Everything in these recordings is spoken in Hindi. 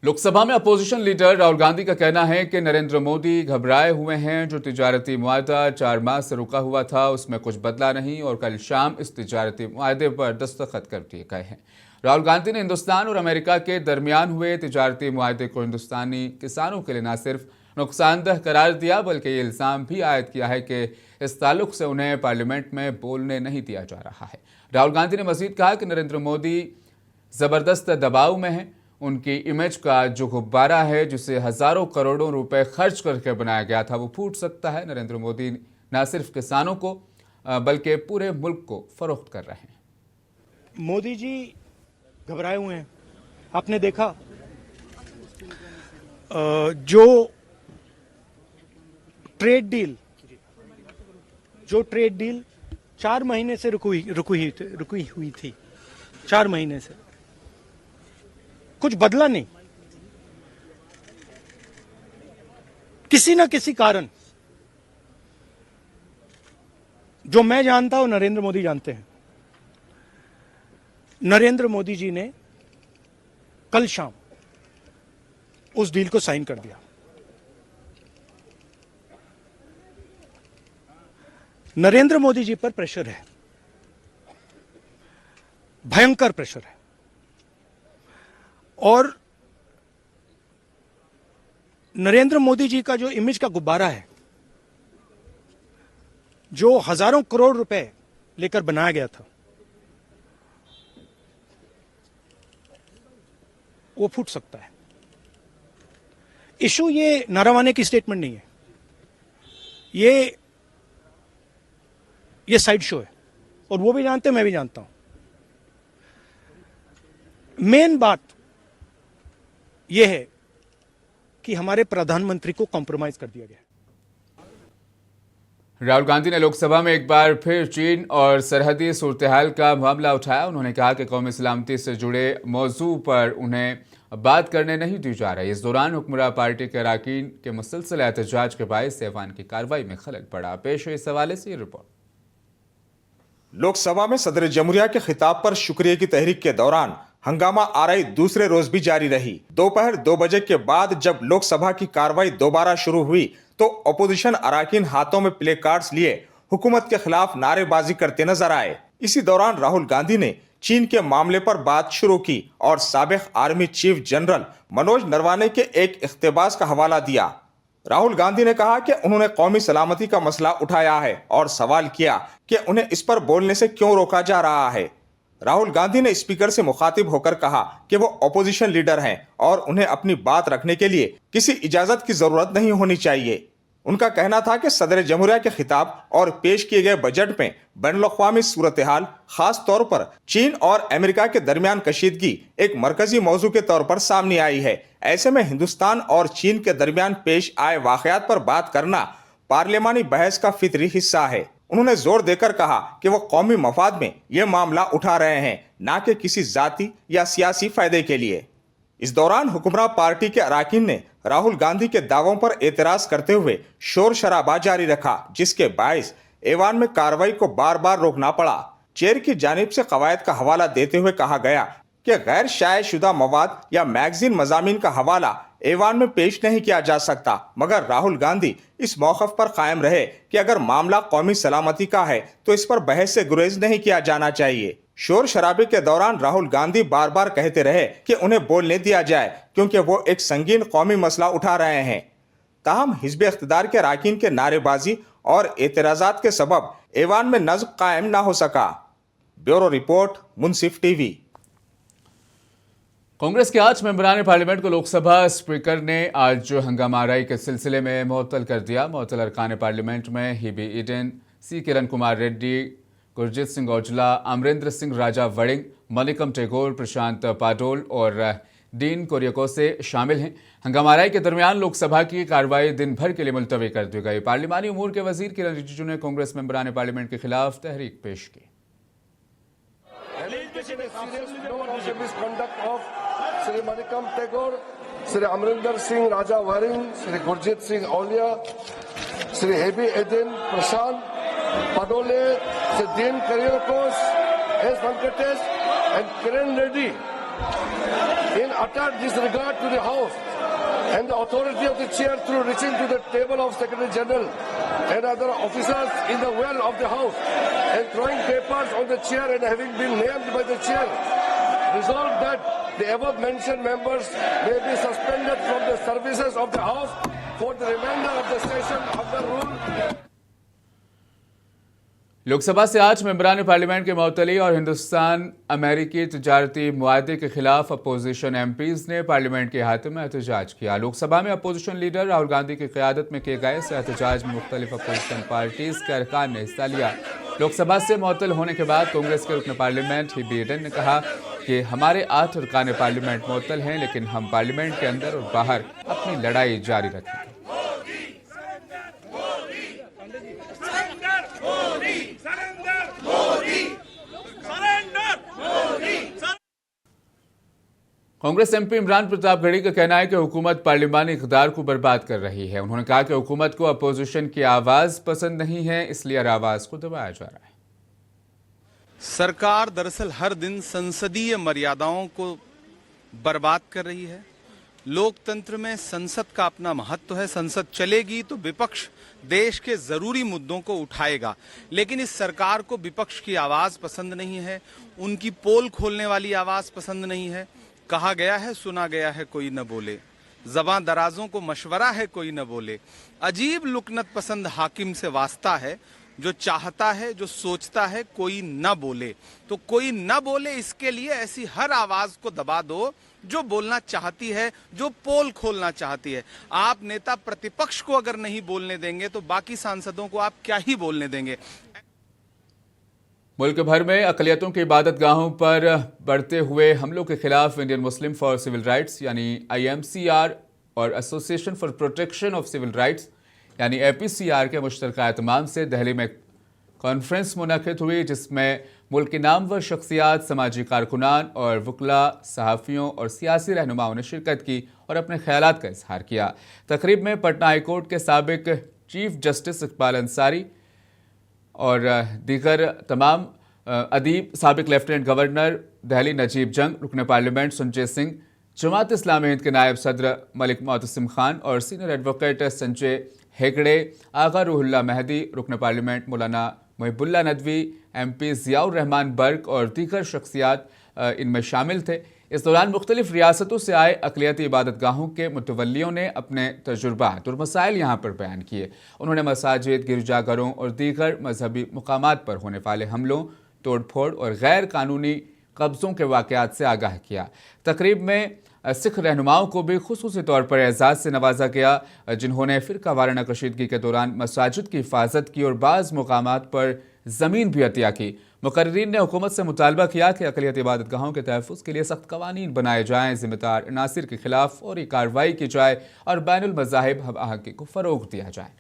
लोकसभा में अपोजिशन लीडर राहुल गांधी का कहना है कि नरेंद्र मोदी घबराए हुए हैं। जो तिजारती मुआहदा 4 माह से रुका हुआ था उसमें कुछ बदला नहीं और कल शाम इस तिजारती मुआहदे पर दस्तखत कर दिए गए हैं। राहुल गांधी ने हिंदुस्तान और अमेरिका के दरमियान हुए तिजारती मुआहदे को हिंदुस्तानी किसानों के लिए न सिर्फ नुकसानदेह करार दिया बल्कि ये इल्ज़ाम भी आयद किया है कि इस ताल्लुक से उन्हें पार्लियामेंट में बोलने नहीं दिया जा रहा है। राहुल गांधी ने मजीद कहा कि नरेंद्र मोदी ज़बरदस्त दबाव में हैं। उनकी इमेज का जो गुब्बारा है जिसे हजारों करोड़ों रुपए खर्च करके बनाया गया था वो फूट सकता है। नरेंद्र मोदी न सिर्फ किसानों को बल्कि पूरे मुल्क को फरोख्त कर रहे हैं। मोदी जी घबराए हुए हैं। आपने देखा जो ट्रेड डील 4 महीने से रुकी हुई थी 4 महीने से कुछ बदला नहीं। किसी न किसी कारण जो मैं जानता हूं नरेंद्र मोदी जानते हैं। नरेंद्र मोदी जी ने कल शाम उस डील को साइन कर दिया। नरेंद्र मोदी जी पर प्रेशर है, भयंकर प्रेशर है और नरेंद्र मोदी जी का जो इमेज का गुब्बारा है जो हजारों करोड़ रुपए लेकर बनाया गया था वो फूट सकता है। इशू ये नारावाने की स्टेटमेंट नहीं है, ये साइड शो है और वो भी जानते हैं, मैं भी जानता हूं। मेन बात यह है कि हमारे प्रधानमंत्री को कॉम्प्रोमाइज कर दिया गया। राहुल गांधी ने लोकसभा में एक बार फिर चीन और सरहदी सूरत-ए-हाल का मामला उठाया। उन्होंने कहा कि कौमी सलामती से जुड़े मौजू पर उन्हें बात करने नहीं दी जा रही। इस दौरान हुक्मरान पार्टी के अरकान के मुसलसल एहतजाज के बायस ऐवान की कार्रवाई में खलल पड़ा। पेश है इस हवाले से ये रिपोर्ट। लोकसभा में सदर जमहूरिया के खिताब पर शुक्रिया की तहरीक के दौरान हंगामा आराई दूसरे रोज भी जारी रही। दोपहर 2 बजे के बाद जब लोकसभा की कार्रवाई दोबारा शुरू हुई तो अपोजिशन अरकान हाथों में प्ले कार्ड्स लिए हुकूमत के खिलाफ नारेबाजी करते नजर आए। इसी दौरान राहुल गांधी ने चीन के मामले पर बात शुरू की और साबिक army chief general Manoj Naravane के एक इख्तिबास का हवाला दिया। राहुल गांधी ने कहा कि उन्होंने कौमी सलामती का मसला उठाया है और सवाल किया कि उन्हें इस पर बोलने से क्यों रोका जा रहा है। राहुल गांधी ने स्पीकर से मुखातिब होकर कहा कि वो अपोजिशन लीडर हैं और उन्हें अपनी बात रखने के लिए किसी इजाजत की जरूरत नहीं होनी चाहिए। उनका कहना था कि सदर जमहूरिया के खिताब और पेश किए गए बजट में बैनुल-अक़वामी सूरत-ए-हाल खास तौर पर चीन और अमेरिका के दरमियान कशीदगी एक मरकजी मौजू के तौर पर सामने आई है। ऐसे में हिंदुस्तान और चीन के दरमियान पेश आए वाक़यात पर बात करना पार्लियामानी बहस का फितरी हिस्सा है। उन्होंने जोर देकर कहा कि वो कौमी मफाद में ये मामला उठा रहे हैं, न कि किसी जाति या सियासी फायदे के लिए। इस दौरान हुक्मरान पार्टी के अरकान ने राहुल गांधी के दावों पर एतराज करते हुए शोर शराबा जारी रखा, जिसके बायस ऐवान में कार्रवाई को बार बार रोकना पड़ा। चेयर की जानिब से कवायद का हवाला देते हुए कहा गया कि गैर शाये शुदा मवाद या मैगजीन मज़ामीन का हवाला ऐवान में पेश नहीं किया जा सकता, मगर राहुल गांधी इस मौक़िफ़ पर कायम रहे कि अगर मामला कौमी सलामती का है तो इस पर बहस से गुरेज नहीं किया जाना चाहिए। शोर शराबे के दौरान राहुल गांधी बार बार कहते रहे कि उन्हें बोलने दिया जाए क्योंकि वो एक संगीन कौमी मसला उठा रहे हैं। ताहम हिज़्ब इख्तिदार के अरकान के नारेबाजी और एतराज़ात के सबब ऐवान में नज़्म कायम ना हो सका। ब्यूरो रिपोर्ट, मुंसिफ टीवी। कांग्रेस के 8 मेंबरान पार्लियामेंट को लोकसभा स्पीकर ने आज हंगामा आराई के सिलसिले में मुअत्तल कर दिया। मुअत्तल अरकान पार्लियामेंट में हेबी ईडेन, सी किरण कुमार रेड्डी, गुरजीत सिंह औजला, अमरिंदर सिंह राजा वड़िंग, मलिकम टैगोर, प्रशांत पाटोल और डीन कुरियाकोसे शामिल हैं। हंगामा आराई के दरमियान लोकसभा की कार्रवाई दिन भर के लिए मुलतवी कर दी गई। पार्लियामानी उमूर के वजीर किरण रिजिजू ने कांग्रेस मेंबरान पार्लियामेंट के खिलाफ तहरीक पेश की। श्री मलिकम टैगोर, श्री अमरिंदर सिंह राजा worrying, Shri Gurjeet Singh Auliya, Shri heavy Aiden, Prashant Padole, Deen Kuryakose, S. Venkatesh, and Kiran Reddy in utter disregard to the House and the authority of the chair through reaching to the table of Secretary General and other officers in the well of the House and throwing papers on the chair and having been named by the chair, resolved that the above mentioned members may be suspended from the services of the House for the remainder of the session under rule. Lok Sabha से आज मेंबरान पार्लियामेंट के मुअत्तली और हिंदुस्तान अमेरिकी तिजारती मुआहदे के खिलाफ अपोजिशन एमपीज ने पार्लियामेंट के अहाते में एहतजाज किया। लोकसभा में अपोजिशन लीडर राहुल गांधी की क़यादत में किए गए इस एहतजाज में मुख्तलिफ अपोजिशन पार्टीज के अरकान ने हिस्सा लिया। लोकसभा से मुअत्तल होने के बाद कांग्रेस के रुकन पार्लियामेंट हेबी एडेन ने कहा कि हमारे 8 अरकान पार्लियामेंट मुअत्तल हैं, लेकिन हम पार्लियामेंट के अंदर और बाहर अपनी लड़ाई जारी रखेंगे। कांग्रेस एमपी इमरान प्रतापगढ़ी का कहना है कि हुकूमत पार्लिमानी इक़्तिदार को बर्बाद कर रही है। उन्होंने कहा कि हुकूमत को अपोजिशन की आवाज़ पसंद नहीं है, इसलिए आवाज़ को दबाया जा रहा है। सरकार दरअसल हर दिन संसदीय मर्यादाओं को बर्बाद कर रही है। लोकतंत्र में संसद का अपना महत्व है। संसद चलेगी तो विपक्ष देश के जरूरी मुद्दों को उठाएगा, लेकिन इस सरकार को विपक्ष की आवाज पसंद नहीं है, उनकी पोल खोलने वाली आवाज पसंद नहीं है। कहा गया है सुना गया है कोई न बोले, ज़बां दराजों को मशवरा है कोई न बोले। अजीब लुकनत पसंद हाकिम से वास्ता है, जो चाहता है जो सोचता है कोई न बोले। तो कोई न बोले, इसके लिए ऐसी हर आवाज को दबा दो जो बोलना चाहती है, जो पोल खोलना चाहती है। आप नेता प्रतिपक्ष को अगर नहीं बोलने देंगे तो बाकी सांसदों को आप क्या ही बोलने देंगे। मुल्क भर में अक़लियतों की इबादत गाहों पर बढ़ते हुए हमलों के खिलाफ Indian Muslim for civil rights यानी IMCR और association for protection of civil rights यानी APCR के मुश्तरका एहतमाम से दिल्ली में कॉन्फ्रेंस मुनक़िद हुई, जिसमें मुल्क के नामवर शख्सियात, समाजी कारकुनान और वकला, सहाफ़ियों और सियासी रहनुमाओं ने शिरकत की और अपने ख़यालात का इजहार किया। तकरीब में पटना हाई कोर्ट के साबिक चीफ जस्टिस इकबाल अंसारी और दीगर तमाम अदीब, साबिक लेफ्टिनेंट गवर्नर दिल्ली नजीब जंग, रुकन पार्लियामेंट संजय सिंह, जमात इस्लामी हिंद के नायब सदर मलिक मोहतसिम खान और सीनियर एडवोकेट संजय हेगड़े, आगा रूहुल्ला मेहदी, रुकन पार्लियामेंट मौलाना मुहिबुल्लाह नदवी, MP ज़ियाउर रहमान बर्क और दीगर शख्सियात इनमें शामिल थे। इस दौरान मुख्तलिफ रियासतों से आए अक़लियती इबादत गाहों के मुतवल्लियों ने अपने तजुर्बात और मसाइल यहाँ पर बयान किए। उन्होंने मसाजिद, गिरजाघरों और दीगर मजहबी मुकामात पर होने वाले हमलों, तोड़ फोड़ और गैर कानूनी कब्ज़ों के वाक़यात से आगाह किया। तकरीब में सिख रहनुमाओं को भी खुसूसी तौर पर एजाज़ से नवाजा गया, जिन्होंने फ़िरका वाराना कशीदगी के दौरान मसाजिद की हिफाजत की और बाज़ मुकामात पर ज़मीन भी अतिया की। मुकर्रीन ने हुकूमत से मुतालबा किया कि अक़लियती इबादत गाहों के तहफ़्फ़ुज़ के लिए सख्त कवानीन बनाए जाएँ, ज़िम्मेदार अनासिर के खिलाफ फौरी कार्रवाई की जाए और बैनुल मज़ाहिब हम आहंगी को फ़रोग़ दिया जाए।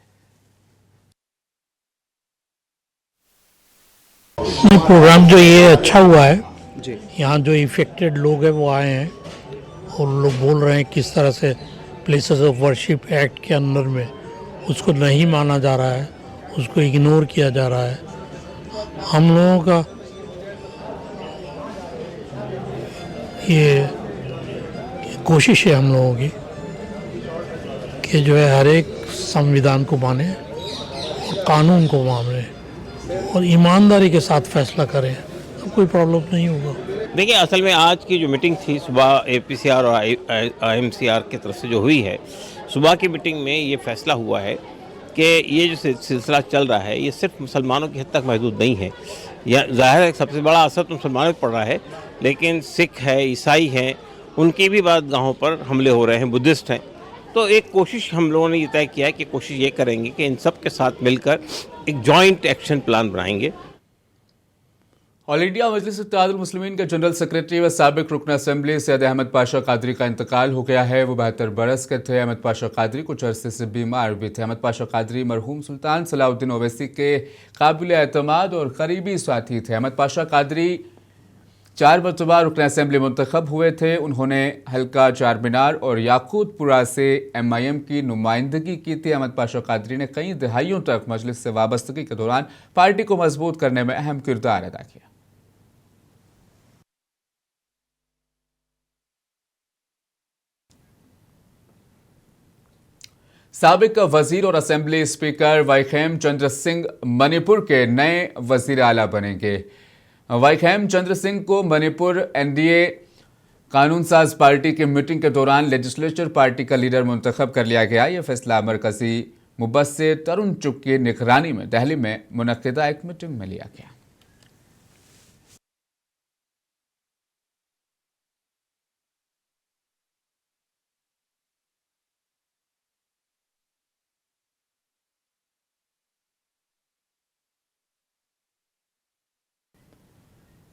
प्रोग्राम जो ये अच्छा हुआ है, यहाँ जो इफेक्टेड लोग हैं वो आए हैं और लोग बोल रहे हैं किस तरह से प्लेसेस ऑफ वर्शिप एक्ट के अंदर में उसको नहीं माना जा रहा है, उसको इग्नोर किया जा रहा है। हम लोगों का ये कोशिश है हम लोगों की कि जो है हर एक संविधान को माने और कानून को माने और ईमानदारी के साथ फैसला करें, तो कोई प्रॉब्लम नहीं होगा। देखिए, असल में आज की जो मीटिंग थी सुबह APCR और IMCR की तरफ से जो हुई है, सुबह की मीटिंग में ये फैसला हुआ है कि ये जो सिलसिला चल रहा है ये सिर्फ मुसलमानों की हद तक महदूद नहीं है। यह ज़ाहिर है सबसे बड़ा असर तो मुसलमानों पर पड़ रहा है, लेकिन सिख है, ईसाई हैं, उनकी भी इबादत गाहों पर हमले हो रहे हैं, बुद्धिस्ट हैं। तो एक कोशिश हम लोगों ने ये तय किया है कि कोशिश ये करेंगे कि इन सब के साथ मिलकर एक जॉइंट एक्शन प्लान बनाएंगे। ऑल इंडिया मजलिस इत्तेहादुल मुस्लिमीन के जनरल सेक्रेटरी व साबिक रुकन असम्बली सैयद अहमद पाशा कादरी का इंतकाल हो गया है। वो 72 बरस के थे। अहमद पाशा कादरी कुछ अरसे से बीमार भी थे। अहमद पाशा कादरी मरहूम सुल्तान सलाहुद्दीन ओवैसी के काबिल एतमाद और करीबी साथी थे। अहमद पाशा कादरी 4 मरतबा रुकन असम्बली मुंतखब हुए थे। उन्होंने हल्का चारमीनार और याकूतपुरा से MIM की नुमाइंदगी की थी। अहमद पाशा कादरी ने कई दहाइयों तक मजलिस से वाबस्तगी के दौरान पार्टी को मजबूत करने में अहम किरदार अदा किया। साबिक वजीर और असेंबली स्पीकर वाईखेम चंद्र सिंह मणिपुर के नए वजीर आला बनेंगे। वाईखेम चंद्र सिंह को मणिपुर एनडीए कानून साज पार्टी की मीटिंग के दौरान लेजिस्लेचर पार्टी का लीडर मुंतखब कर लिया गया। यह फैसला मरकजी मुबस्सिर तरुण चुग की निगरानी में दिल्ली में मुनक्किदा एक मीटिंग में लिया गया।